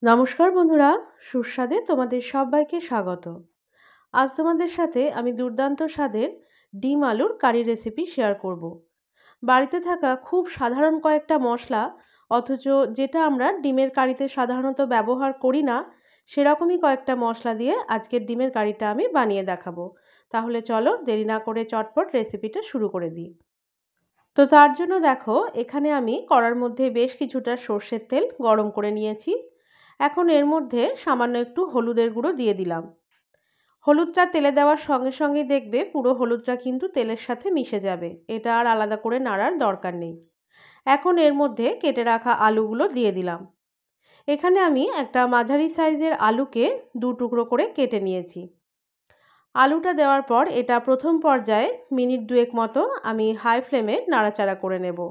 নমস্কার বন্ধুরা, সুস্বাদে তোমাদের সবাইকে স্বাগত। আজ তোমাদের সাথে আমি দুর্দান্ত স্বাদের ডিম আলুর কারি রেসিপি শেয়ার করব। বাড়িতে থাকা খুব সাধারণ কয়েকটা মশলা, অথচ যেটা আমরা ডিমের কারিতে সাধারণত ব্যবহার করি না, সেরকমই কয়েকটা মশলা দিয়ে আজকের ডিমের কারিটা আমি বানিয়ে দেখাবো। তাহলে চলো দেরি না করে চটপট রেসিপিটা শুরু করে দিই। তো তার জন্য দেখো, এখানে আমি কড়ার মধ্যে বেশ কিছুটা সর্ষের তেল গরম করে নিয়েছি। এখন এর মধ্যে সামান্য একটু হলুদের গুঁড়ো দিয়ে দিলাম। হলুদটা তেলে দেওয়ার সঙ্গে সঙ্গেই দেখবে পুরো হলুদটা কিন্তু তেলের সাথে মিশে যাবে, এটা আর আলাদা করে নাড়ার দরকার নেই। এখন এর মধ্যে কেটে রাখা আলুগুলো দিয়ে দিলাম। এখানে আমি একটা মাঝারি সাইজের আলুকে দু টুকরো করে কেটে নিয়েছি। আলুটা দেওয়ার পর এটা প্রথম পর্যায়ে মিনিট দুয়েক মতো আমি হাই ফ্লেমে নাড়াচাড়া করে নেব।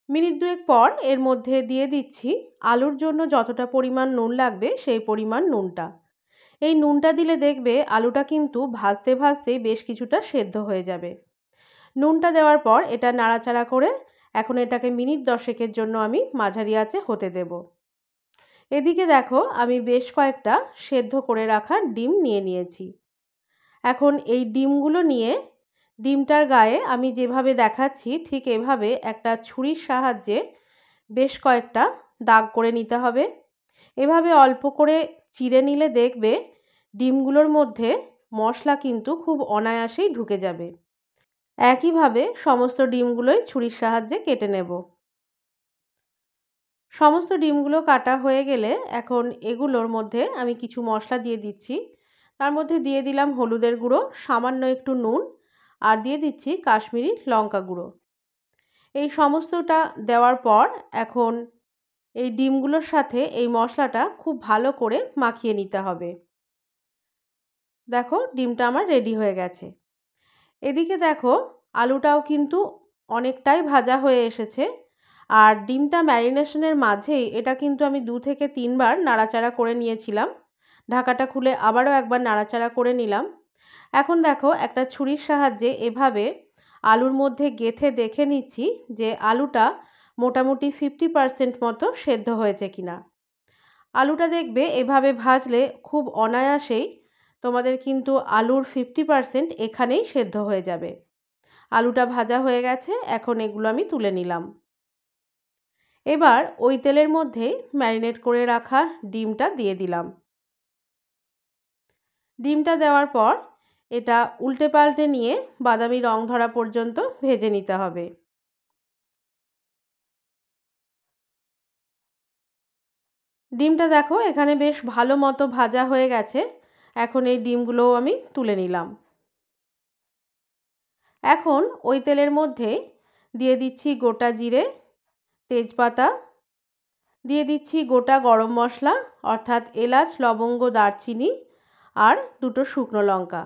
মিনিট দুয়েক পর এর মধ্যে দিয়ে দিচ্ছি আলুর জন্য যতটা পরিমাণ নুন লাগবে সেই পরিমাণ নুনটা। এই নুনটা দিলে দেখবে আলুটা কিন্তু ভাজতে ভাজতেই বেশ কিছুটা সেদ্ধ হয়ে যাবে। নুনটা দেওয়ার পর এটা নাড়াচাড়া করে এখন এটাকে মিনিট দশেকের জন্য আমি মাঝারি আঁচে হতে দেব। এদিকে দেখো, আমি বেশ কয়েকটা সেদ্ধ করে রাখা ডিম নিয়ে নিয়েছি। এখন এই ডিমগুলো নিয়ে ডিমটার গায়ে আমি যেভাবে দেখাচ্ছি ঠিক এভাবে একটা ছুরির সাহায্যে বেশ কয়েকটা দাগ করে নিতে হবে। এভাবে অল্প করে চিড়ে নিলে দেখবে ডিমগুলোর মধ্যে মশলা কিন্তু খুব অনায়াসেই ঢুকে যাবে। একইভাবে সমস্ত ডিমগুলোই ছুরির সাহায্যে কেটে নেব। সমস্ত ডিমগুলো কাটা হয়ে গেলে এখন এগুলোর মধ্যে আমি কিছু মশলা দিয়ে দিচ্ছি। তার মধ্যে দিয়ে দিলাম হলুদের গুঁড়ো, সামান্য একটু নুন, আর দিয়ে দিচ্ছি কাশ্মীরি লঙ্কা গুঁড়ো। এই সমস্তটা দেওয়ার পর এখন এই ডিমগুলোর সাথে এই মশলাটা খুব ভালো করে মাখিয়ে নিতে হবে। দেখো, ডিমটা আমার রেডি হয়ে গেছে। এদিকে দেখো, আলুটাও কিন্তু অনেকটাই ভাজা হয়ে এসেছে। আর ডিমটা ম্যারিনেশনের মাঝেই এটা কিন্তু আমি 2 থেকে 3 বার নাড়াচাড়া করে নিয়েছিলাম। ঢাকাটা খুলে আবারও একবার নাড়াচাড়া করে নিলাম। এখন দেখো, একটা ছুরির সাহায্যে এভাবে আলুর মধ্যে গেঁথে দেখে নিচ্ছি যে আলুটা মোটামুটি 50% মতো সেদ্ধ হয়েছে কিনা। আলুটা দেখবে এভাবে ভাজলে খুব অনায়াসেই তোমাদের কিন্তু আলুর 50% এখানেই সেদ্ধ হয়ে যাবে। আলুটা ভাজা হয়ে গেছে, এখন এগুলো আমি তুলে নিলাম। এবার ওই তেলের মধ্যেই ম্যারিনেট করে রাখা ডিমটা দিয়ে দিলাম। ডিমটা দেওয়ার পর এটা উল্টে পাল্টে নিয়ে বাদামি রং ধরা পর্যন্ত ভেজে নিতে হবে। ডিমটা দেখো এখানে বেশ ভালো মতো ভাজা হয়ে গেছে। এখন এই ডিমগুলোও আমি তুলে নিলাম। এখন ওই তেলের মধ্যে দিয়ে দিচ্ছি গোটা জিরে, তেজপাতা, দিয়ে দিচ্ছি গোটা গরম মশলা অর্থাৎ এলাচ, লবঙ্গ, দারচিনি আর দুটো শুকনো লঙ্কা।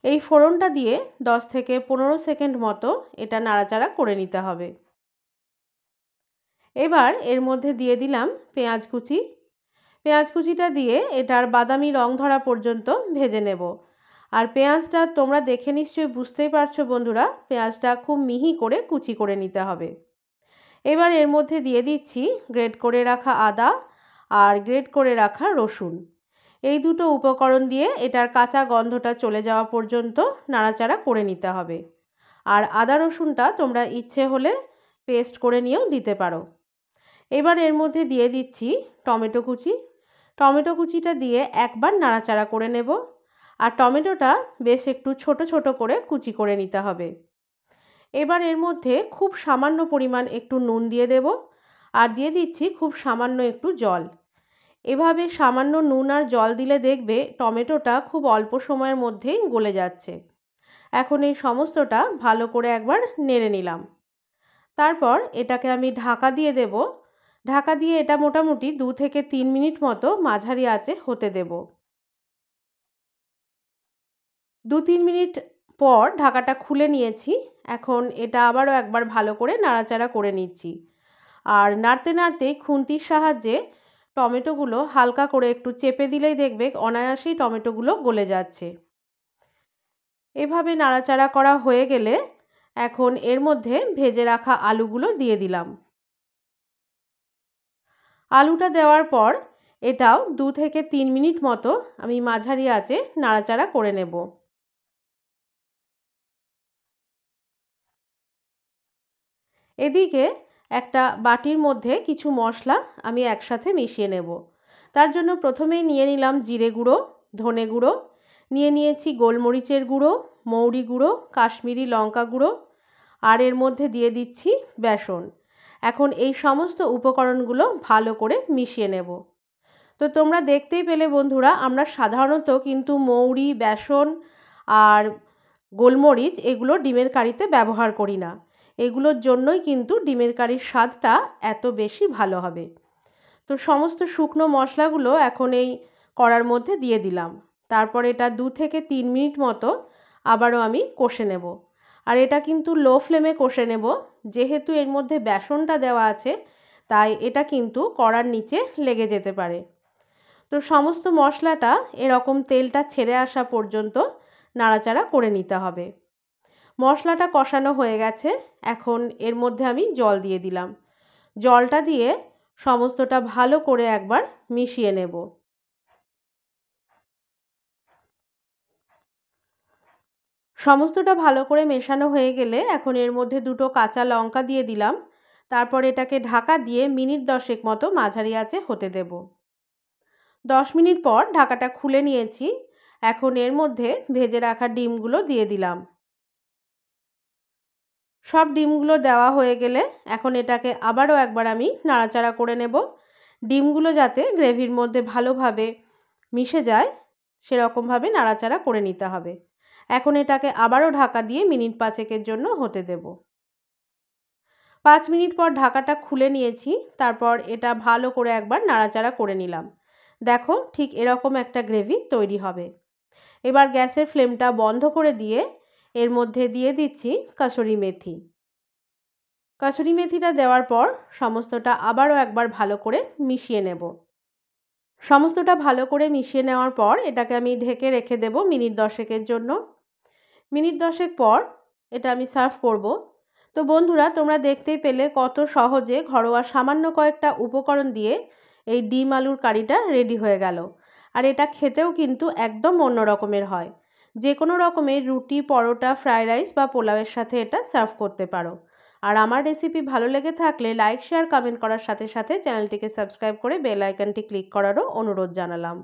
এই ফোড়নটা দিয়ে 10 থেকে 15 সেকেন্ড মতো এটা নাড়াচাড়া করে নিতে হবে। এবার এর মধ্যে দিয়ে দিলাম পেঁয়াজ কুচি। পেঁয়াজ কুচিটা দিয়ে এটার বাদামি রং ধরা পর্যন্ত ভেজে নেব। আর পেঁয়াজটা তোমরা দেখে নিশ্চয়ই বুঝতেই পারছো বন্ধুরা, পেঁয়াজটা খুব মিহি করে কুচি করে নিতে হবে। এবার এর মধ্যে দিয়ে দিচ্ছি গ্রেট করে রাখা আদা আর গ্রেট করে রাখা রসুন। এই দুটো উপকরণ দিয়ে এটার কাঁচা গন্ধটা চলে যাওয়া পর্যন্ত নাড়াচাড়া করে নিতে হবে। আর আদা রসুনটা তোমরা ইচ্ছে হলে পেস্ট করে নিয়েও দিতে পারো। এবার এর মধ্যে দিয়ে দিচ্ছি টমেটো কুচি। টমেটো কুচিটা দিয়ে একবার নাড়াচাড়া করে নেব। আর টমেটোটা বেশ একটু ছোট ছোট করে কুচি করে নিতে হবে। এবার এর মধ্যে খুব সামান্য পরিমাণ একটু নুন দিয়ে দেব আর দিয়ে দিচ্ছি খুব সামান্য একটু জল। এভাবে সামান্য নুন আর জল দিলে দেখবে টমেটোটা খুব অল্প সময়ের মধ্যেই গলে যাচ্ছে। এখন এই সমস্তটা ভালো করে একবার নেড়ে নিলাম। তারপর এটাকে আমি ঢাকা দিয়ে দেব। ঢাকা দিয়ে এটা মোটামুটি 2 থেকে 3 মিনিট মতো মাঝারি আঁচে হতে দেব। 2-3 মিনিট পর ঢাকাটা খুলে নিয়েছি। এখন এটা আবারও একবার ভালো করে নাড়াচাড়া করে নিচ্ছি। আর নাড়তে নাড়তেই খুন্তির সাহায্যে টমেটোগুলো হালকা করে একটু চেপে দিলেই দেখবে অনায়াসেই টমেটোগুলো গলে যাচ্ছে। এভাবে নাড়াচাড়া করা হয়ে গেলে এখন এর মধ্যে ভেজে রাখা আলুগুলো দিয়ে দিলাম। আলুটা দেওয়ার পর এটাও 2 থেকে 3 মিনিট মতো আমি মাঝারি আঁচে নাড়াচাড়া করে নেব। এদিকে একটা বাটির মধ্যে কিছু মশলা আমি একসাথে মিশিয়ে নেব। তার জন্য প্রথমেই নিয়ে নিলাম জিরে গুঁড়ো, ধনে গুঁড়ো, নিয়ে নিয়েছি গোলমরিচের গুঁড়ো, মৌরি গুঁড়ো, কাশ্মীরি লঙ্কা গুঁড়ো, আর এর মধ্যে দিয়ে দিচ্ছি বেসন। এখন এই সমস্ত উপকরণগুলো ভালো করে মিশিয়ে নেব। তো তোমরা দেখতেই পেলে বন্ধুরা, আমরা সাধারণত কিন্তু মৌরি, বেসন আর গোলমরিচ এগুলো ডিমের কারিতে ব্যবহার করি না। এগুলোর জন্যই কিন্তু ডিমের কারির স্বাদটা এত বেশি ভালো হবে। তো সমস্ত শুকনো মশলাগুলো এখন এই কড়ার মধ্যে দিয়ে দিলাম। তারপর এটা 2 থেকে 3 মিনিট মতো আবারও আমি কষে নেব। আর এটা কিন্তু লো ফ্লেমে কষে নেব, যেহেতু এর মধ্যে বেসনটা দেওয়া আছে তাই এটা কিন্তু কড়ার নিচে লেগে যেতে পারে। তো সমস্ত মশলাটা এরকম তেলটা ছেড়ে আসা পর্যন্ত নাড়াচাড়া করে নিতে হবে। মশলাটা কষানো হয়ে গেছে, এখন এর মধ্যে আমি জল দিয়ে দিলাম। জলটা দিয়ে সমস্তটা ভালো করে একবার মিশিয়ে নেব। সমস্তটা ভালো করে মেশানো হয়ে গেলে এখন এর মধ্যে 2টো কাঁচা লঙ্কা দিয়ে দিলাম। তারপর এটাকে ঢাকা দিয়ে মিনিট 10 মতো মাঝারি আঁচে হতে দেব। 10 মিনিট পর ঢাকাটা খুলে নিয়েছি। এখন এর মধ্যে ভেজে রাখা ডিমগুলো দিয়ে দিলাম। সব ডিমগুলো দেওয়া হয়ে গেলে এখন এটাকে আবারও একবার আমি নাড়াচাড়া করে নেব। ডিমগুলো যাতে গ্রেভির মধ্যে ভালোভাবে মিশে যায় সেরকমভাবে নাড়াচাড়া করে নিতে হবে। এখন এটাকে আবারও ঢাকা দিয়ে মিনিট 5 জন্য হতে দেব। 5 মিনিট পর ঢাকাটা খুলে নিয়েছি। তারপর এটা ভালো করে একবার নাড়াচাড়া করে নিলাম। দেখো ঠিক এরকম একটা গ্রেভি তৈরি হবে। এবার গ্যাসের ফ্লেমটা বন্ধ করে দিয়ে এর মধ্যে দিয়ে দিচ্ছি কাসুরি মেথি। কাসুরি মেথিটা দেওয়ার পর সমস্তটা আবারও একবার ভালো করে মিশিয়ে নেব। সমস্তটা ভালো করে মিশিয়ে নেওয়ার পর এটাকে আমি ঢেকে রেখে দেব মিনিট 10 জন্য। মিনিট 10 পর এটা আমি সার্ভ করব। তো বন্ধুরা, তোমরা দেখতেই পেলে কত সহজে ঘরোয়া সামান্য কয়েকটা উপকরণ দিয়ে এই ডিম আলুর কারিটা রেডি হয়ে গেল। আর এটা খেতেও কিন্তু একদম অন্য রকমের হয়। যে কোনো রকমের রুটি, পরোটা, ফ্রাইড রাইস বা পোলাওয়ের সাথে এটা সার্ভ করতে পারো। আর আমার রেসিপি ভালো লেগে থাকলে লাইক, শেয়ার, কমেন্ট করার সাথে সাথে চ্যানেলটিকে সাবস্ক্রাইব করে বেল আইকনটি ক্লিক করারও অনুরোধ জানালাম।